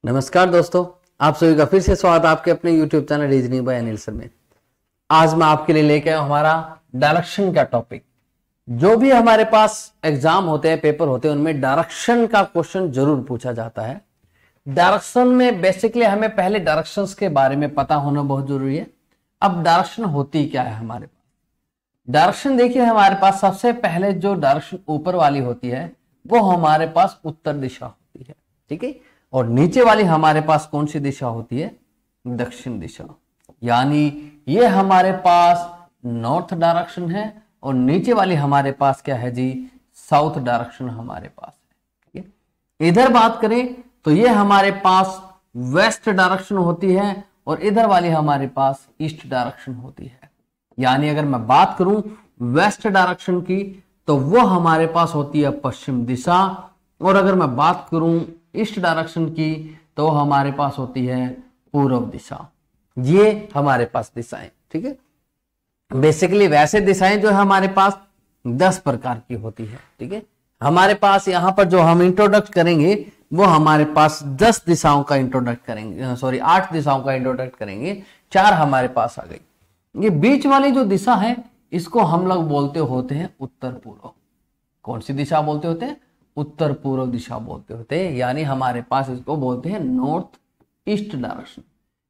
नमस्कार दोस्तों, आप सभी का फिर से स्वागत है आपके अपने YouTube channel reasoning bye Anil sir में। आज मैं आपके लिए लेके आया हमारा डायरेक्शन का टॉपिक। जो भी हमारे पास एग्जाम होते हैं, पेपर होते हैं, उनमें डायरेक्शन का क्वेश्चन जरूर पूछा जाता है। डायरेक्शन में बेसिकली हमें पहले डायरेक्शंस के बारे में पता होना बहुत जरूरी है। अब डायरेक्शन होती क्या है हमारे पास? डायरेक्शन देखिए, हमारे पास सबसे पहले जो डायरेक्शन ऊपर वाली होती है वो हमारे पास उत्तर दिशा होती है, ठीक है। और नीचे वाली हमारे पास कौन सी दिशा होती है? दक्षिण दिशा। यानी ये हमारे पास नॉर्थ डायरेक्शन है और नीचे वाली हमारे पास क्या है जी? साउथ डायरेक्शन हमारे पास है, ठीक है। इधर बात करें तो ये हमारे पास वेस्ट डायरेक्शन होती है और इधर वाली हमारे पास ईस्ट डायरेक्शन होती है। यानी अगर मैं बात करूं वेस्ट डायरेक्शन की तो वो हमारे पास होती है पश्चिम दिशा, और अगर मैं बात करूं ईस्ट डायरेक्शन की तो हमारे पास होती है पूर्व दिशा। ये हमारे पास दिशाएं, ठीक है। बेसिकली वैसे दिशाएं जो है हमारे पास 10 प्रकार की होती है, ठीक है। हमारे पास यहाँ पर जो हम इंट्रोडक्ट करेंगे वो हमारे पास 10 दिशाओं का इंट्रोडक्ट करेंगे, 8 दिशाओं का इंट्रोडक्ट करेंगे। 4 हमारे पास आ गई। ये बीच वाली जो दिशा है इसको हम लोग बोलते होते हैं उत्तर पूर्व। कौन सी दिशा बोलते होते हैं? उत्तर पूर्व दिशा बोलते होते हैं। यानी हमारे पास इसको बोलते हैं नॉर्थ ईस्ट डायरेक्शन।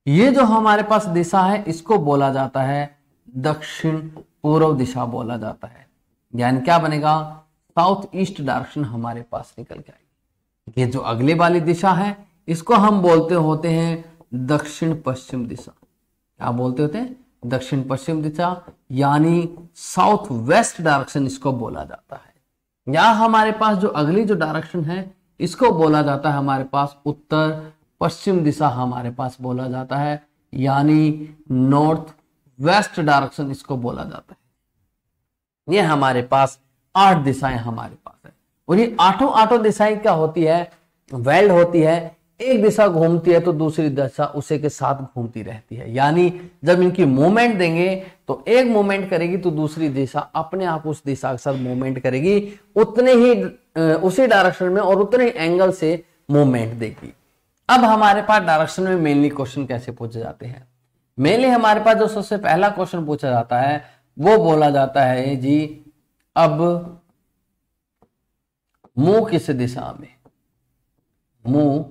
ये जो हमारे पास दिशा है इसको बोला जाता है दक्षिण पूर्व दिशा बोला जाता है। यानी क्या बनेगा? साउथ ईस्ट डायरेक्शन हमारे पास निकल के आएगी। ये जो अगली वाली दिशा है इसको हम बोलते होते हैं दक्षिण पश्चिम दिशा। क्या बोलते होते हैं? दक्षिण पश्चिम दिशा, यानी साउथ वेस्ट डायरेक्शन इसको बोला जाता है। यहां हमारे पास जो अगली जो डायरेक्शन है इसको बोला जाता है हमारे पास उत्तर पश्चिम दिशा हमारे पास बोला जाता है। यानी नॉर्थ वेस्ट डायरेक्शन इसको बोला जाता है। ये हमारे पास 8 दिशाएं हमारे पास है। और ये आठों दिशाएं क्या होती है? वेल्ड होती है। एक दिशा घूमती है तो दूसरी दिशा उसे के साथ घूमती रहती है। यानी जब इनकी मूवमेंट देंगे तो एक मूवमेंट करेगी तो दूसरी दिशा अपने आप उस दिशा के साथ मूवमेंट करेगी, उतने ही उसी डायरेक्शन में और उतने ही एंगल से मूवमेंट देगी। अब हमारे पास डायरेक्शन में मेनली क्वेश्चन कैसे पूछे जाते हैं? मेनली हमारे पास जो सबसे पहला क्वेश्चन पूछा जाता है वो बोला जाता है जी, अब मुंह किस दिशा में? मुंह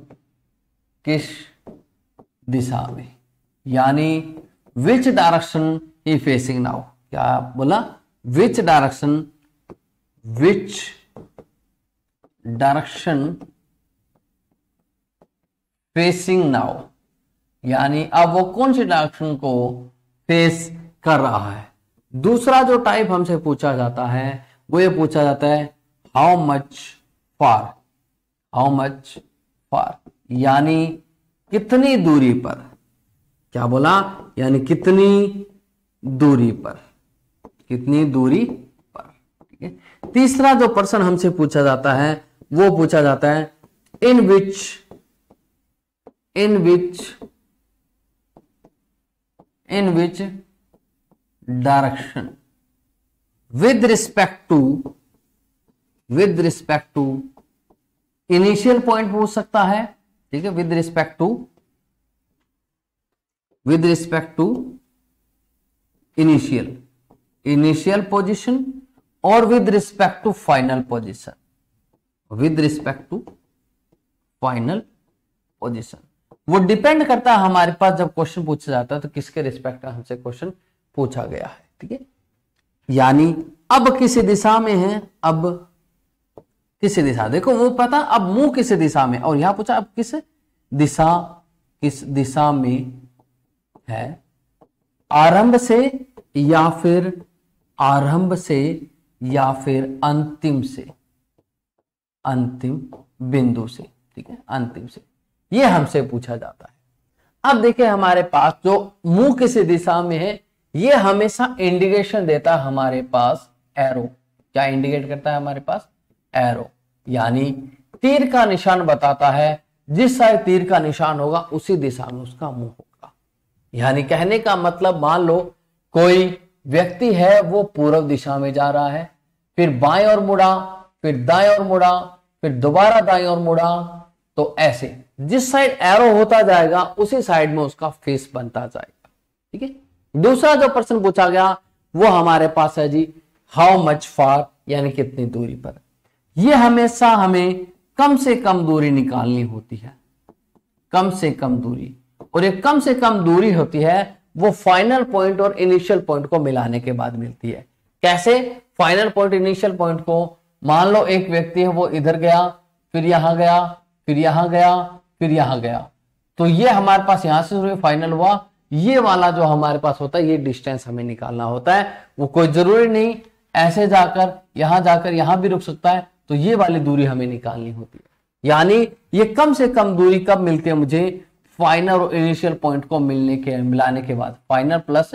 किस दिशा में? यानी which direction he facing now. क्या बोला? Which direction facing now. यानी अब वो कौन सी डायरेक्शन को फेस कर रहा है। दूसरा जो टाइप हमसे पूछा जाता है वो ये पूछा जाता है हाउ मच फार, यानी कितनी दूरी पर। क्या बोला? यानी कितनी दूरी पर, ठीक है। तीसरा जो प्रश्न हमसे पूछा जाता है वो पूछा जाता है in which direction with respect to initial point पूछ सकता है, ठीक है। With respect to initial position और with respect to final position. वो डिपेंड करता है हमारे पास जब क्वेश्चन पूछा जाता है तो किसके रिस्पेक्ट में हमसे क्वेश्चन पूछा गया है, ठीक है। यानी अब किस दिशा में है? अब किस दिशा, देखो वो पता अब मुंह किस दिशा में, और यहां पूछा अब किस दिशा में है? आरंभ से या फिर अंतिम बिंदु से, ठीक है, अंतिम से। ये हमसे पूछा जाता है। अब देखिए हमारे पास जो मुंह किस दिशा में है ये हमेशा इंडिकेशन देता है हमारे पास एरो। क्या इंडिकेट करता है हमारे पास? एरो। यानी तीर का निशान बताता है, जिस साइड तीर का निशान होगा उसी दिशा में उसका मुंह होगा। यानी कहने का मतलब, मान लो कोई व्यक्ति है वो पूर्व दिशा में जा रहा है, फिर बाएं ओर मुड़ा, फिर दाएं ओर मुड़ा, फिर दोबारा दाएं ओर मुड़ा, तो ऐसे जिस साइड एरो होता जाएगा उसी साइड में उसका फेस बनता जाएगा। ठीक है। दूसरा जो प्रश्न पूछा गया वो हमारे पास है जी हाउ मच फार, यानी कितनी दूरी पर। ये हमेशा हमें कम से कम दूरी निकालनी होती है, कम से कम दूरी, और ये कम से कम दूरी होती है वो फाइनल पॉइंट और इनिशियल पॉइंट को मिलाने के बाद मिलती है। कैसे? फाइनल पॉइंट इनिशियल पॉइंट को, मान लो एक व्यक्ति है वो इधर गया, फिर यहां गया, फिर यहां गया, फिर यहां गया, तो ये हमारे पास यहां से शुरू फाइनल हुआ, ये वाला जो हमारे पास होता है ये डिस्टेंस हमें निकालना होता है। वो कोई जरूरी नहीं ऐसे जाकर यहां भी रुक सकता है, तो ये वाली दूरी हमें निकालनी होती है। यानी ये कम से कम दूरी कब मिलती है मुझे? फाइनल और इनिशियल पॉइंट को मिलाने के बाद, फाइनल प्लस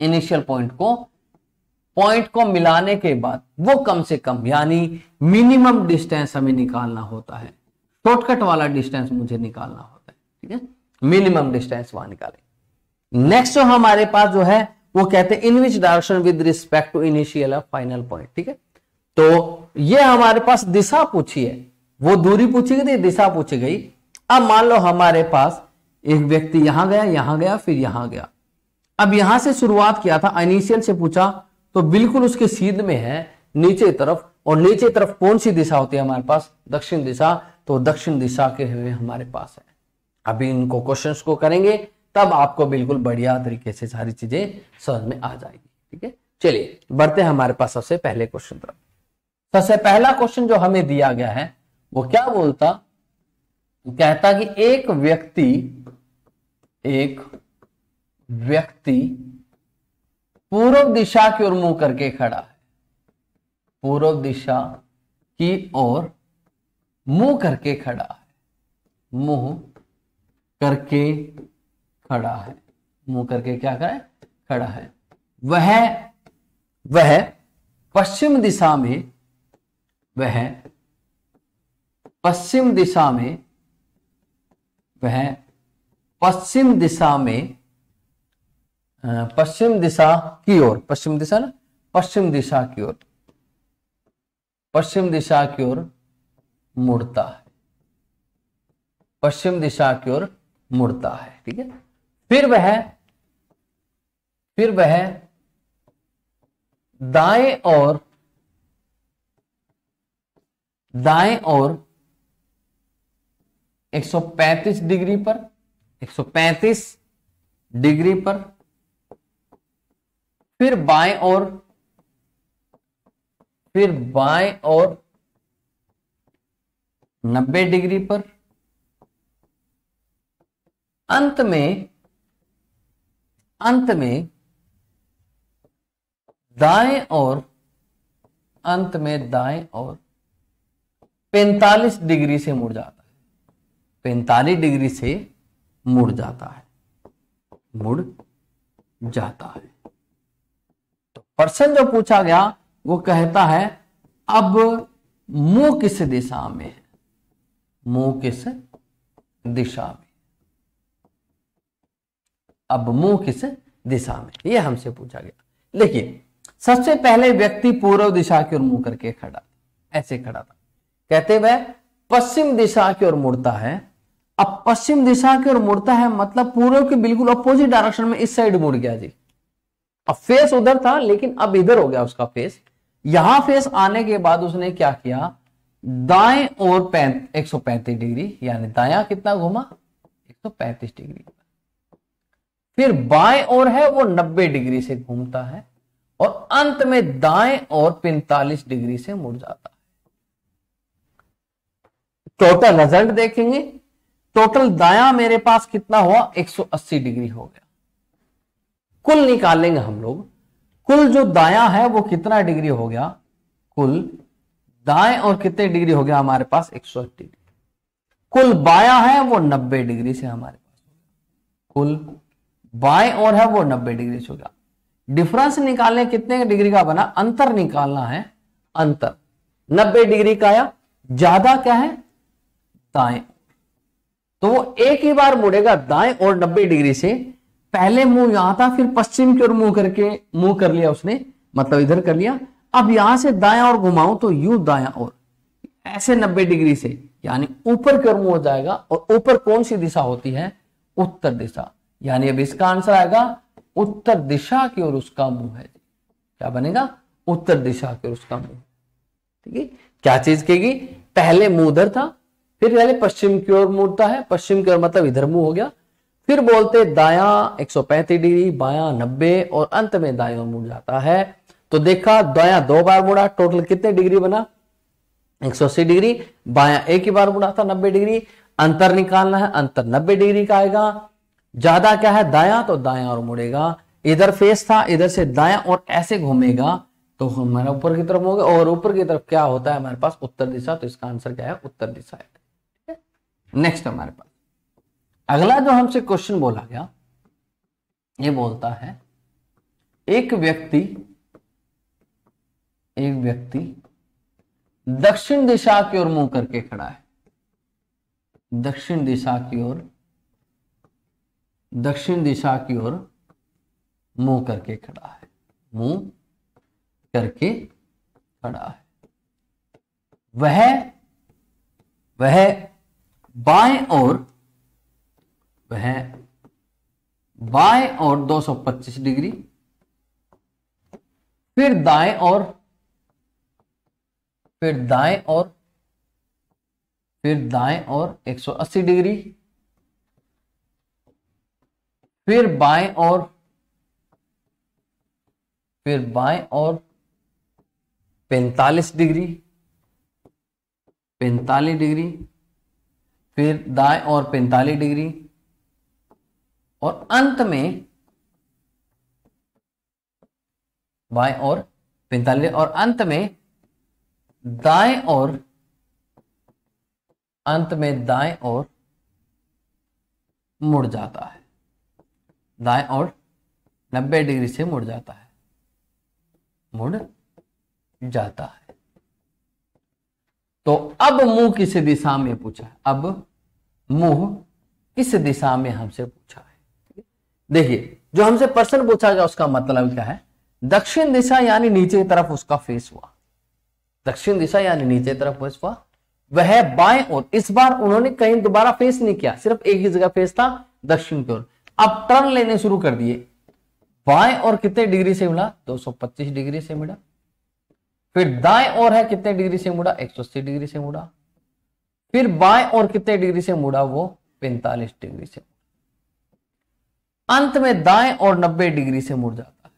इनिशियल पॉइंट को मिलाने के बाद वो कम से कम यानी मिनिमम डिस्टेंस हमें निकालना होता है। शॉर्टकट वाला डिस्टेंस मुझे निकालना होता है। ठीक है, मिनिमम डिस्टेंस वहां निकालें। नेक्स्ट जो हमारे पास जो है वो कहते हैं in which direction with respect to initial और फाइनल पॉइंट। ठीक है, तो ये हमारे पास दिशा पूछी है, वो दूरी पूछी गई, दिशा पूछी गई। अब मान लो हमारे पास एक व्यक्ति यहां गया, फिर यहां गया। अब यहां से शुरुआत किया था, इनिशियल से पूछा तो बिल्कुल उसके सीध में है नीचे तरफ, और नीचे तरफ कौन सी दिशा होती है हमारे पास? दक्षिण दिशा। तो दक्षिण दिशा के हुए हमारे पास है। अभी इनको क्वेश्चंस को करेंगे तब आपको बिल्कुल बढ़िया तरीके से सारी चीजें समझ में आ जाएगी। ठीक है, चलिए बढ़ते हैं हमारे पास सबसे पहले क्वेश्चन तरफ। सबसे पहला क्वेश्चन जो हमें दिया गया है वो क्या बोलता? कहता कि एक व्यक्ति पूर्व दिशा की ओर मुंह करके खड़ा है, पूर्व दिशा की ओर मुंह करके खड़ा है, मुंह करके खड़ा है, मुंह करके क्या करे? खड़ा है। वह पश्चिम दिशा में, वह पश्चिम दिशा में, वह पश्चिम दिशा में, पश्चिम दिशा की ओर, पश्चिम दिशा ना, पश्चिम दिशा की ओर, पश्चिम दिशा की ओर मुड़ता है, पश्चिम दिशा की ओर मुड़ता है। ठीक है, फिर वह दाएं और 135 डिग्री पर, 135 डिग्री पर, फिर बाएं और 90 डिग्री पर, अंत में दाएं और 45 डिग्री से मुड़ जाता है, 45 डिग्री से मुड़ जाता है। तो प्रश्न जो पूछा गया वो कहता है अब मुंह किस दिशा में है, मुंह किस दिशा में, अब मुंह किस दिशा में, ये हमसे पूछा गया। देखिए सबसे पहले व्यक्ति पूर्व दिशा की ओर मुंह करके खड़ा, ऐसे खड़ा था, कहते वह पश्चिम दिशा की ओर मुड़ता है। अब पश्चिम दिशा की ओर मुड़ता है मतलब पूर्व के बिल्कुल अपोजिट डायरेक्शन में इस साइड मुड़ गया जी। अब फेस उधर था लेकिन अब इधर हो गया उसका फेस। यहां फेस आने के बाद उसने क्या किया, दाएं और 135 डिग्री, यानी दायां कितना घुमा? 135 डिग्री। फिर बाएं और है वो 90 डिग्री से घूमता है, और अंत में दाएं और 45 डिग्री से मुड़ जाता है। टोटल रिजल्ट देखेंगे, टोटल दायां मेरे पास कितना हुआ? 180 डिग्री हो गया। कुल निकालेंगे हम लोग, कुल जो दायां है वो कितना डिग्री हो गया? कुल दाएं और कितने डिग्री हो गया हमारे पास? 180 डिग्री। कुल बायां है वो 90 डिग्री से हमारे पास, कुल बाएं और है वो 90 डिग्री से होगा। डिफरेंस निकालने कितने डिग्री का बना? अंतर निकालना है, अंतर 90 डिग्री का आया, ज्यादा क्या है? दाएं। तो वो एक ही बार मुड़ेगा दाएं और 90 डिग्री से। पहले मुंह यहां था, फिर पश्चिम की ओर मुंह कर लिया उसने, मतलब इधर कर लिया। अब यहां से दाएं और घुमाऊं तो यूं दाएं और, ऐसे 90 डिग्री से, यानी ऊपर की ओर मुंह हो जाएगा। और ऊपर कौन सी दिशा होती है? उत्तर दिशा। यानी अब इसका आंसर आएगा उत्तर दिशा की ओर उसका मुंह है। क्या बनेगा? उत्तर दिशा की ओर उसका मुंह। ठीक है, क्या चीज कहेगी? पहले मुंह उधर था, फिर पहले पश्चिम की ओर मुड़ता है, पश्चिम की ओर मतलब इधर मुंह हो गया, फिर बोलते दायां 135 डिग्री, बायां 90 और अंत में दाएं ओर मुड़ जाता है। तो देखा, दायां 2 बार मुड़ा, टोटल कितने डिग्री बना? 180 डिग्री। बायां एक ही बार मुड़ा था 90 डिग्री। अंतर निकालना है, अंतर 90 डिग्री का आएगा। ज्यादा क्या है? दायां, तो दायां और मुड़ेगा। इधर फेस था, इधर से दायां और ऐसे घूमेगा तो हमारा ऊपर की तरफ होगा। और ऊपर की तरफ क्या होता है हमारे पास? उत्तर दिशा। तो इसका आंसर क्या है? उत्तर दिशा है। नेक्स्ट हमारे पास अगला जो हमसे क्वेश्चन बोला गया, ये बोलता है एक व्यक्ति दक्षिण दिशा की ओर मुंह करके खड़ा है। दक्षिण दिशा की ओर मुंह करके खड़ा है। मुंह करके खड़ा है। वह बाएं और 225 डिग्री, फिर दाएं और 180 डिग्री, फिर बाएं और 45 डिग्री, फिर दाएं और 45 डिग्री, और अंत में बाएं और 45, और अंत में दाएं और मुड़ जाता है। दाएं और 90 डिग्री से मुड़ जाता है। तो अब मुंह किस दिशा में पूछा है? अब मुंह किस दिशा में हमसे पूछा है? देखिए, जो हमसे प्रश्न पूछा गया उसका मतलब क्या है? दक्षिण दिशा यानी नीचे की तरफ उसका फेस हुआ। दक्षिण दिशा यानी नीचे तरफ फेस हुआ। वह बाएं और, इस बार उन्होंने कहीं दोबारा फेस नहीं किया, सिर्फ एक ही जगह फेस था, दक्षिण की ओर। अब टर्न लेने शुरू कर दिए। बाएं और कितने डिग्री से मुड़ा? 225 डिग्री से मुड़ा। फिर दाएं और है कितने डिग्री से मुड़ा? 180 डिग्री से मुड़ा। फिर बाएं और कितने डिग्री से मुड़ा? वो 45 डिग्री से। अंत में दाएं और 90 डिग्री से मुड़ जाता है।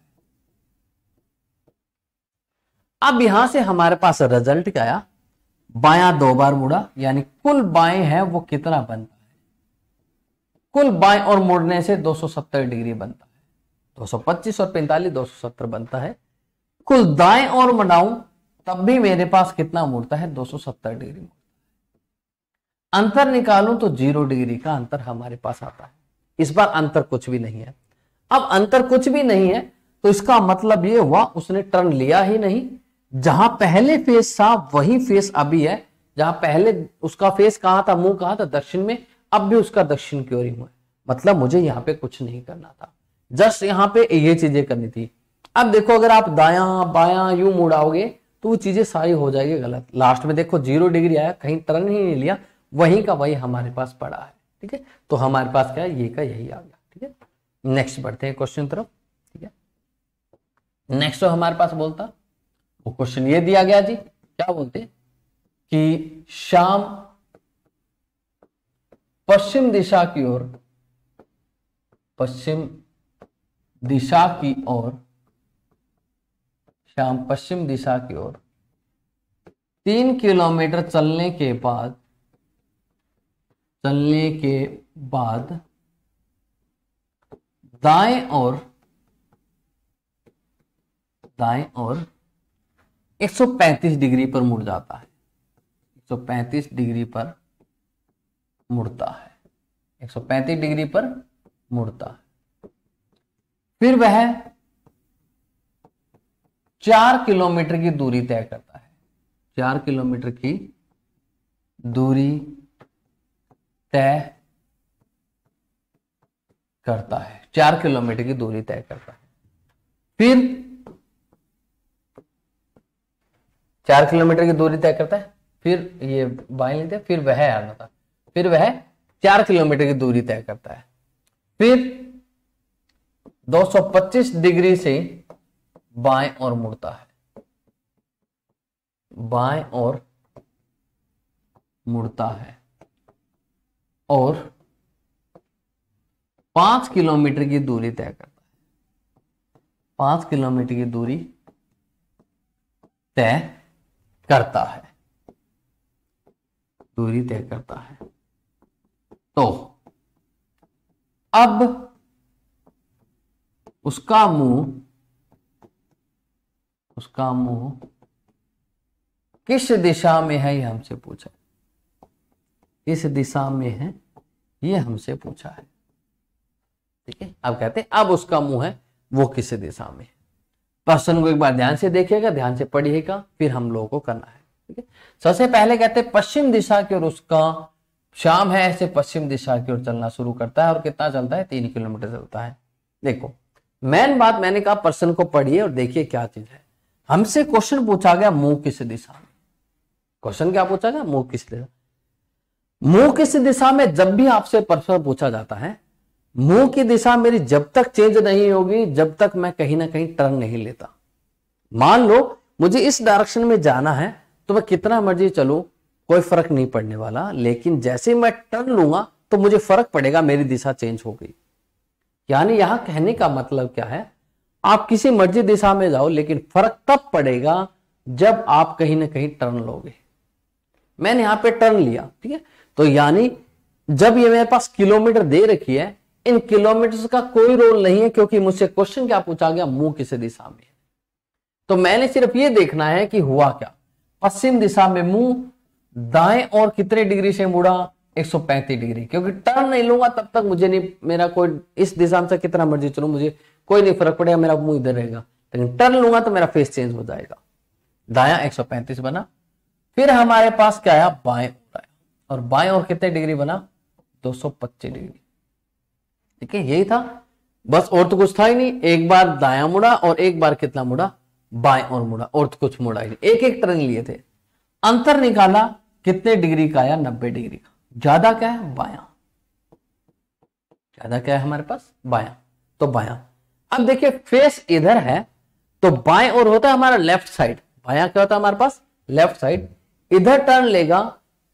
अब यहां से हमारे पास रिजल्ट क्या आया? बायां 2 बार मुड़ा, यानी कुल बाएं है वो कितना बनता है? कुल बाएं और मुड़ने से 270 डिग्री बनता है। 225 और 45 270 बनता है। कुल दाएं और मुड़ाऊं तब भी मेरे पास कितना मुड़ता है? 270 डिग्री। अंतर निकालूं तो 0 डिग्री का अंतर हमारे पास आता है। इस बार अंतर कुछ भी नहीं है। अब अंतर कुछ भी नहीं है तो इसका मतलब ये हुआ उसने टर्न लिया ही नहीं। जहां पहले फेस था वही फेस अभी है। जहां पहले उसका फेस कहां था? मुंह कहां था? दक्षिण में। अब भी उसका दक्षिण की ओर ही हुआ है। मतलब मुझे यहां पे कुछ नहीं करना था, जस्ट यहां पे ये चीजें करनी थी। अब देखो, अगर आप दायां बायां यूं मुड़ाओगे तो वो चीजें सारी हो जाएगी गलत। लास्ट में देखो 0 डिग्री आया, कहीं टर्न ही नहीं लिया, वहीं का वही हमारे पास पड़ा है। ठीक है, तो हमारे पास क्या है? ये का यही आ गया। ठीक है, नेक्स्ट बढ़ते हैं क्वेश्चन तरफ। ठीक है, नेक्स्ट तो हमारे पास बोलता वो क्वेश्चन ये दिया गया जी, क्या बोलते कि शाम पश्चिम दिशा की ओर 3 किलोमीटर चलने के बाद दाएं और 135 डिग्री पर मुड़ जाता है। 135 डिग्री पर मुड़ता है। 135 डिग्री पर मुड़ता है। फिर वह 4 किलोमीटर की दूरी तय करता है। 4 किलोमीटर की दूरी तय करता है। 4 किलोमीटर की दूरी तय करता है। फिर 4 किलोमीटर की दूरी तय करता है, फिर ये बाएं लेते हैं, फिर वह आना था, फिर वह 4 किलोमीटर की दूरी तय करता है। फिर 225 डिग्री से बाएं और मुड़ता है, बाएं और मुड़ता है और 5 किलोमीटर की दूरी तय करता है, 5 किलोमीटर की दूरी तय करता है, दूरी तय करता है। तो अब उसका मुंह किस दिशा में है, ये हमसे पूछा। किस दिशा में है, ये हमसे पूछा है। ठीक है, अब कहते हैं अब उसका मुंह है वो किस दिशा में है। प्रश्न को एक बार ध्यान से देखिएगा, ध्यान से पढ़िएगा, फिर हम लोगों को करना है। ठीक है, सबसे पहले कहते हैं पश्चिम दिशा की ओर उसका शाम है, ऐसे पश्चिम दिशा की ओर चलना शुरू करता है और कितना चलता है, 3 किलोमीटर चलता है। देखो मेन बात मैंने कहा, प्रश्न को पढ़िए और देखिए क्या चीज है। हमसे क्वेश्चन पूछा गया मुंह किस दिशा में। क्वेश्चन क्या पूछा गया, मुंह किस दिशा। मुंह किस दिशा में जब भी आपसे प्रश्न पूछा जाता है, मुंह की दिशा मेरी जब तक चेंज नहीं होगी, जब तक मैं कहीं ना कहीं टर्न नहीं लेता। मान लो मुझे इस डायरेक्शन में जाना है तो मैं कितना मर्जी चलूं, कोई फर्क नहीं पड़ने वाला, लेकिन जैसे मैं टर्न लूंगा तो मुझे फर्क पड़ेगा, मेरी दिशा चेंज हो गई। यानी यहां कहने का मतलब क्या है, आप किसी मर्जी दिशा में जाओ लेकिन फर्क तब पड़ेगा जब आप कहीं ना कहीं टर्न लोगे। मैंने यहां पे टर्न लिया, ठीक है, तो यानी जब ये मेरे पास किलोमीटर दे रखी है, इन किलोमीटर का कोई रोल नहीं है, क्योंकि मुझसे क्वेश्चन क्या पूछा गया, मुंह किस दिशा में है। तो मैंने सिर्फ ये देखना है कि हुआ क्या। पश्चिम दिशा में मुंह, दाएं और कितने डिग्री से मुड़ा, 135 डिग्री। क्योंकि टर्न नहीं लूंगा तब तक मुझे नहीं, मेरा कोई इस दिशा में से कितना मर्जी चलूं, मुझे कोई नहीं फर्क पड़ेगा, मेरा मुंह इधर रहेगा। लेकिन टर्न लूंगा तो मेरा फेस चेंज हो जाएगा। दाया 135 बना, फिर हमारे पास क्या आया, बाएं आया, और बाएं और कितने डिग्री बना, 225 डिग्री। ठीक है, यही था बस, और तो कुछ था ही नहीं। एक बार दाया मुड़ा और एक बार कितना मुड़ा, बाएं और मुड़ा, और तो कुछ मुड़ा ही नहीं। एक एक टर्न लिए थे, अंतर निकाला, कितने डिग्री का आया, 90 डिग्री का। ज्यादा क्या है, बायां। ज्यादा क्या है हमारे पास, बायां, तो बायां। अब देखिए फेस इधर है तो बाएं और होता है हमारा लेफ्ट साइड, बायां क्या होता है हमारे पास, लेफ्ट साइड। इधर टर्न लेगा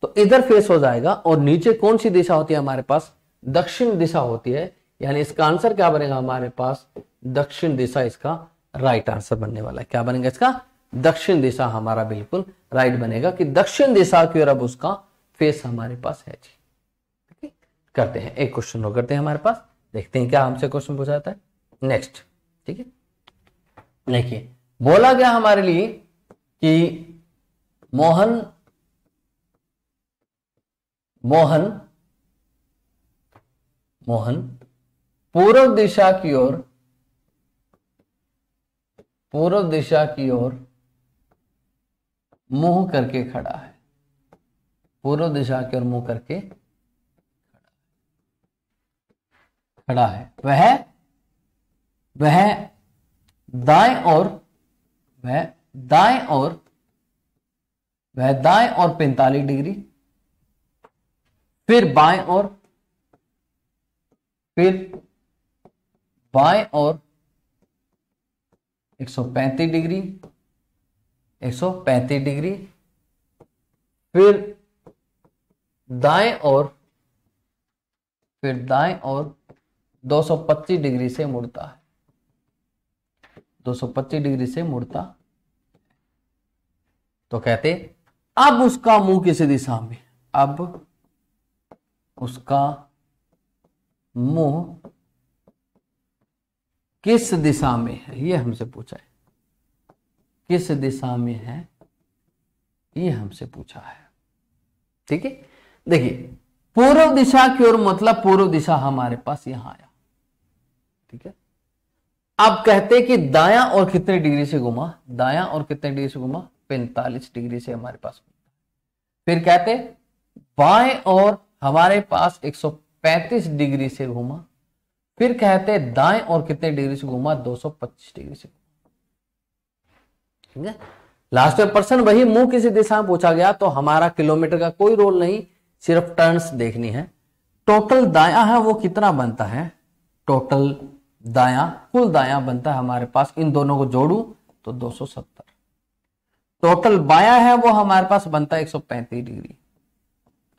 तो इधर फेस हो जाएगा, और नीचे कौन सी दिशा होती है हमारे पास, दक्षिण दिशा होती है। यानी इसका आंसर क्या बनेगा हमारे पास, दक्षिण दिशा इसका राइट आंसर बनने वाला है। क्या बनेगा इसका, दक्षिण दिशा हमारा बिल्कुल राइट बनेगा, कि दक्षिण दिशा की ओर अब उसका फेस हमारे पास है जी। ठीक है, करते हैं एक क्वेश्चन और करते हैं हमारे पास, देखते हैं क्या हमसे क्वेश्चन पूछा जाता है नेक्स्ट। ठीक है, देखिए बोला गया हमारे लिए कि मोहन पूर्व दिशा की ओर मुंह करके खड़ा है, पूर्व दिशा की ओर मुंह करके खड़ा है। वह दाएं और 45 डिग्री, फिर बाएं और 135 डिग्री, 135 डिग्री, फिर दाएं और 225 डिग्री से मुड़ता है, 225 डिग्री से मुड़ता। तो कहते अब उसका मुंह किस दिशा में, अब उसका मुंह किस दिशा में है, ये हमसे पूछा है। किस दिशा में है, ये हमसे पूछा है। ठीक है, देखिए पूर्व दिशा की ओर मतलब पूर्व दिशा हमारे पास यहां आया। ठीक है, अब कहते कि दायां और कितने डिग्री से घुमा, दायां और कितने डिग्री से घुमा, 45 डिग्री से हमारे पास। फिर कहते बाएं और हमारे पास 135 डिग्री से घुमा, फिर कहते दाएं और कितने डिग्री से घुमा, 225 डिग्री से। ठीक है, लास्ट में पर्सन वही मुंह किसी दिशा में पूछा गया तो हमारा किलोमीटर का कोई रोल नहीं, सिर्फ टर्न्स देखनी है। टोटल दाया है वो कितना बनता है, टोटल दाया, कुल दाया बनता है हमारे पास, इन दोनों को जोड़ू तो 270। टोटल बाया है वो हमारे पास बनता है 135 डिग्री।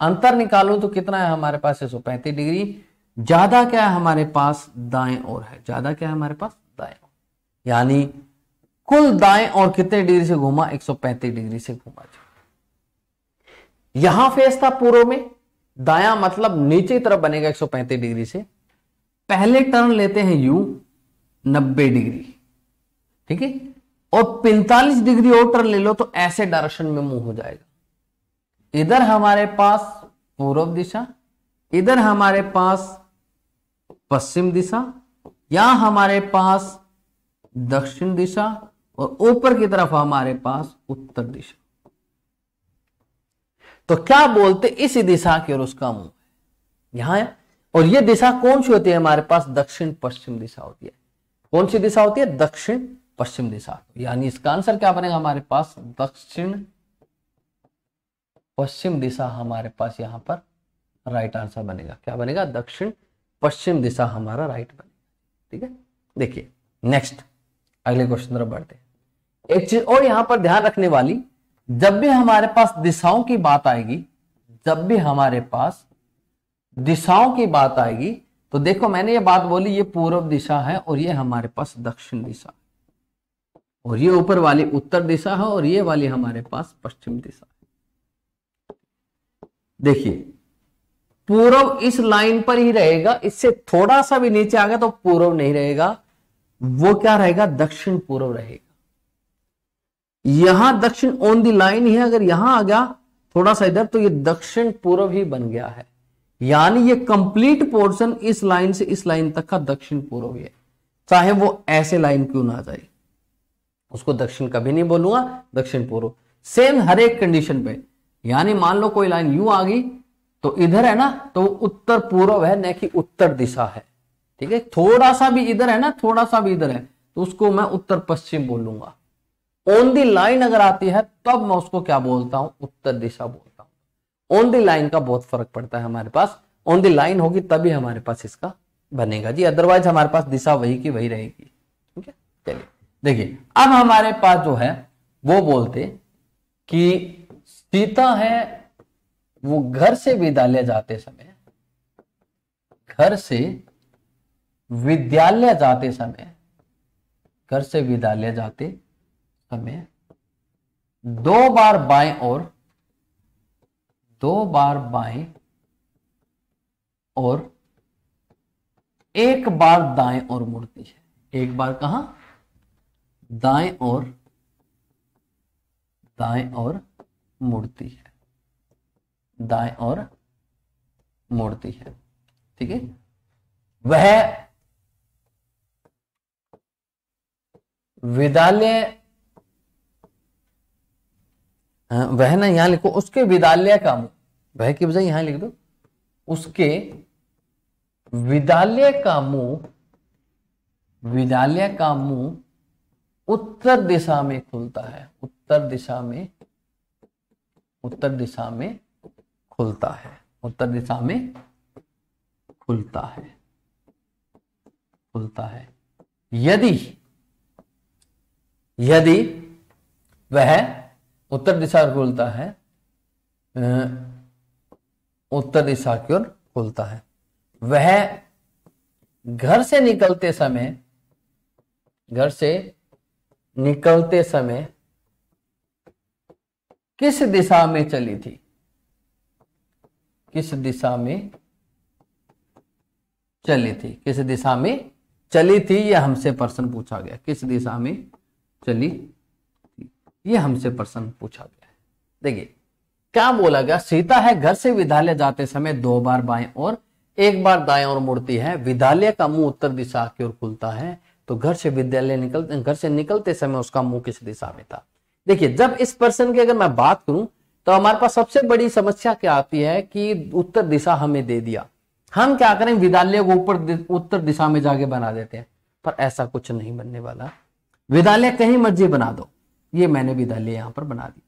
अंतर निकालू तो कितना है हमारे पास 135 डिग्री। ज्यादा क्या है हमारे पास, दाएं ओर है, ज्यादा क्या है हमारे पास, दाएं ओर, यानी कुल दाएं और कितने डिग्री से घूमा, 135 डिग्री से घूमा। यहां फेस था पूर्व में, दाया मतलब नीचे की तरफ बनेगा 135 डिग्री से। पहले टर्न लेते हैं यू 90 डिग्री, ठीक है, और 45 डिग्री और टर्न ले लो तो ऐसे डायरेक्शन में मूव हो जाएगा। इधर हमारे पास पूर्व दिशा, इधर हमारे पास पश्चिम दिशा, यहां हमारे पास दक्षिण दिशा, और ऊपर की तरफ हमारे पास उत्तर दिशा। तो क्या बोलते, इस दिशा की ओर उसका मुंह है यहां है। और ये दिशा कौन सी होती है हमारे पास, दक्षिण पश्चिम दिशा होती है। कौन सी दिशा होती है, दक्षिण पश्चिम दिशा। यानी इसका आंसर क्या बनेगा हमारे पास, दक्षिण पश्चिम दिशा हमारे पास यहां पर राइट आंसर बनेगा। क्या बनेगा, दक्षिण पश्चिम दिशा हमारा राइट बनेगा। ठीक है, देखिए नेक्स्ट अगले क्वेश्चन तरफ बढ़ते हैं। एक चीज और यहां पर ध्यान रखने वाली, जब भी हमारे पास दिशाओं की बात आएगी, जब भी हमारे पास दिशाओं की बात आएगी तो देखो मैंने ये बात बोली, ये पूर्व दिशा है और ये हमारे पास दक्षिण दिशा, और ये ऊपर वाली उत्तर दिशा है और ये वाली हमारे पास पश्चिम दिशा है। देखिए पूर्व इस लाइन पर ही रहेगा, इससे थोड़ा सा भी नीचे आ गया तो पूर्व नहीं रहेगा, वो क्या रहेगा, दक्षिण पूर्व रहेगा। यहां दक्षिण ऑन दी लाइन ही है, अगर यहां आ गया थोड़ा सा इधर तो ये दक्षिण पूर्व ही बन गया है। यानी ये कंप्लीट पोर्शन इस लाइन से इस लाइन तक का दक्षिण पूर्व है, चाहे वो ऐसे लाइन क्यों ना जाए, उसको दक्षिण कभी नहीं बोलूंगा, दक्षिण पूर्व। सेम हर एक कंडीशन पे, यानी मान लो कोई लाइन यूं आ गई तो इधर है ना, तो उत्तर पूर्व है न कि उत्तर दिशा है। ठीक है, थोड़ा सा भी इधर है ना, थोड़ा सा भी इधर है तो उसको मैं उत्तर पश्चिम बोलूंगा। ऑन दी लाइन अगर आती है तब मैं उसको क्या बोलता हूं, उत्तर दिशा बोलता हूं। ऑन दी लाइन का बहुत फर्क पड़ता है हमारे पास, ऑन दी लाइन होगी तभी हमारे पास इसका बनेगा जी, अदरवाइज हमारे पास दिशा वही की वही रहेगी। ठीक है, चलिए देखिए अब हमारे पास जो है वो बोलते कि सीता है वो घर से विद्यालय जाते समय, घर से विद्यालय जाते समय, घर से विद्यालय जाते समय 2 बार बाएं और 2 बार बाएं और 1 बार दाएं और मुड़ती है। 1 बार कहां, दाएं और मुड़ती है, दाएं और मुड़ती है। ठीक है, वह विद्यालय, वह ना यहां लिखो, उसके विद्यालय का मुंह, वह की बजाय यहां लिख दो, उसके विद्यालय का मुंह, विद्यालय का मुंह उत्तर दिशा में खुलता है, उत्तर दिशा में, उत्तर दिशा में खुलता है, उत्तर दिशा में खुलता है, खुलता है। यदि यदि वह उत्तर दिशा की ओर खुलता है, उत्तर दिशा की ओर खुलता है, वह घर से निकलते समय, घर से निकलते समय किस दिशा में चली थी, किस दिशा में चली थी, किस दिशा में चली थी, यह हमसे प्रश्न पूछा गया। किस दिशा में चली थी, यह हमसे प्रश्न पूछा गया है। देखिए क्या बोला गया, सीता है घर से विद्यालय जाते समय 2 बार बाएं और 1 बार दाएं और मुड़ती है, विद्यालय का मुंह उत्तर दिशा की ओर खुलता है, तो घर से विद्यालय निकलते, घर से निकलते समय उसका मुंह किस दिशा में था। देखिए जब इस प्रश्न की अगर मैं बात करूं तो हमारे पास सबसे बड़ी समस्या क्या आती है कि उत्तर दिशा हमें दे दिया, हम क्या करें, विद्यालय को ऊपर उत्तर दिशा में जाके बना देते हैं, पर ऐसा कुछ नहीं बनने वाला। विद्यालय कहीं मर्जी बना दो, ये मैंने विद्यालय यहां पर बना दिया,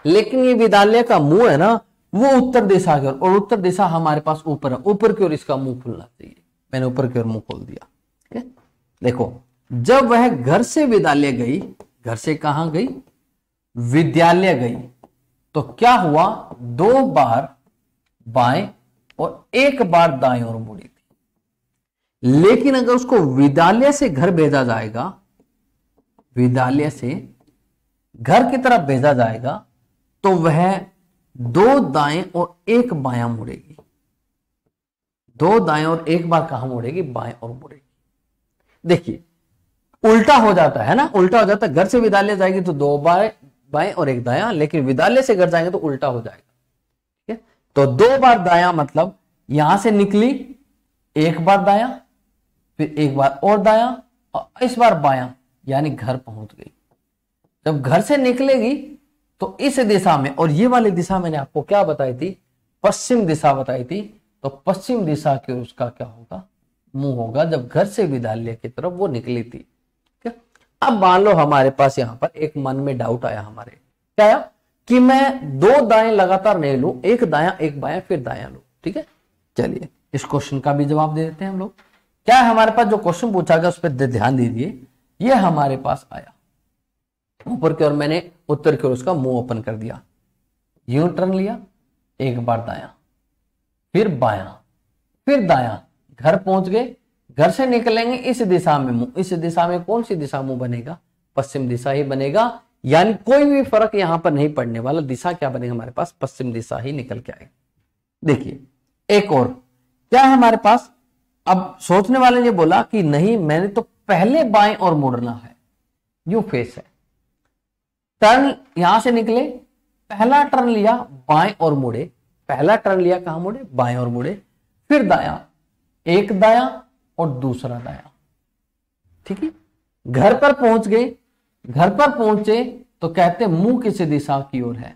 लेकिन ये विद्यालय का मुंह है ना वो उत्तर दिशा की ओर, और उत्तर दिशा हमारे पास ऊपर है, ऊपर की ओर इसका मुंह खुलना चाहिए। मैंने ऊपर की ओर मुंह खोल दिया। ठीक है, देखो जब वह घर से विद्यालय गई, घर से कहां गई, विद्यालय गई, तो क्या हुआ, 2 बार बाएं और 1 बार दाएं ओर मुड़ी थी। लेकिन अगर उसको विद्यालय से घर भेजा जाएगा, विद्यालय से घर की तरफ भेजा जाएगा, तो वह 2 दाएं और 1 बायां मुड़ेगी। 2 दाएं और 1 बार कहां मुड़ेगी, बाएं और मुड़ेगी। देखिए उल्टा हो जाता है ना, उल्टा हो जाता है। घर से विद्यालय जाएगी तो 2 बाएं और 1 दायां, लेकिन विद्यालय से घर जाएंगे तो उल्टा हो जाएगा। ठीक है, तो 2 बार दायां मतलब यहां से निकली, 1 बार दायां, फिर 1 बार और दायां, और इस बार बायां, यानी घर पहुंच गई। जब घर से निकलेगी तो इस दिशा में, और ये वाली दिशा मैंने आपको क्या बताई थी, पश्चिम दिशा बताई थी, तो पश्चिम दिशा के उसका क्या होगा, मुंह होगा, जब घर से विद्यालय की तरफ वो निकली थी। ठीक है, अब मान लो हमारे पास यहां पर एक मन में डाउट आया हमारे, क्या आया कि मैं 2 दाएं लगातार नहीं लूं, 1 दायां 1 बायां फिर दायां लूं। ठीक है, चलिए इस क्वेश्चन का भी जवाब दे देते हैं हम लोग। क्या है हमारे पास जो क्वेश्चन पूछा गया उस पर ध्यान दीजिए। ये हमारे पास आया ऊपर की ओर, मैंने उत्तर की ओर उसका मुंह ओपन कर दिया, यूं टर्न लिया, 1 बार दायां, फिर बायां, फिर दायां, घर पहुंच गए। घर से निकलेंगे इस दिशा में मुंह, इस दिशा में कौन सी दिशा मुंह बनेगा, पश्चिम दिशा ही बनेगा, यानी कोई भी फर्क यहां पर नहीं पड़ने वाला। दिशा क्या बनेगा हमारे पास, पश्चिम दिशा ही निकल के आएगी। देखिए एक और क्या है हमारे पास, अब सोचने वाले ने बोला कि नहीं मैंने तो पहले बाएं और मुड़ना है, यूं फेस है, टर्न यहां से निकले, पहला टर्न लिया बाएं और मुड़े, पहला टर्न लिया कहां मुड़े, बाएं और मुड़े, फिर दायां, 1 दायां और दूसरा दायां। ठीक है, घर पर पहुंच गए, घर पर पहुंचे तो कहते मुंह किस दिशा की ओर है,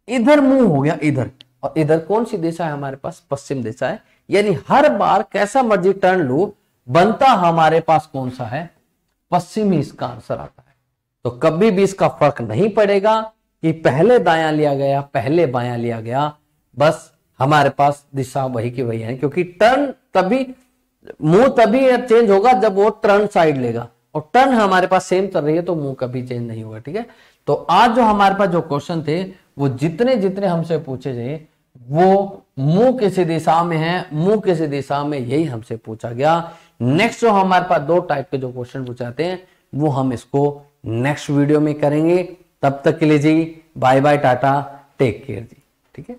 इधर मुंह हो गया, इधर, और इधर कौन सी दिशा है हमारे पास, पश्चिम दिशा है। यानी हर बार कैसा मर्जी टर्न लो, बनता हमारे पास कौन सा है, पश्चिमी इसका आंसर आता है। तो कभी भी इसका फर्क नहीं पड़ेगा कि पहले दायां लिया गया पहले बायां लिया गया, बस हमारे पास दिशा वही की वही है, क्योंकि टर्न तभी, मुंह तभी चेंज होगा जब वो टर्न साइड लेगा, और टर्न हमारे पास सेम चल रही है तो मुंह कभी चेंज नहीं होगा। ठीक है, तो आज जो हमारे पास जो क्वेश्चन थे वो जितने जितने हमसे पूछे गए वो मुंह किस दिशा में है, मुंह किस दिशा में, यही हमसे पूछा गया। नेक्स्ट जो हमारे पास 2 टाइप के जो क्वेश्चन पूछाते हैं वो हम इसको नेक्स्ट वीडियो में करेंगे। तब तक के लिए जी bye bye, tata, take care जी। ठीक है।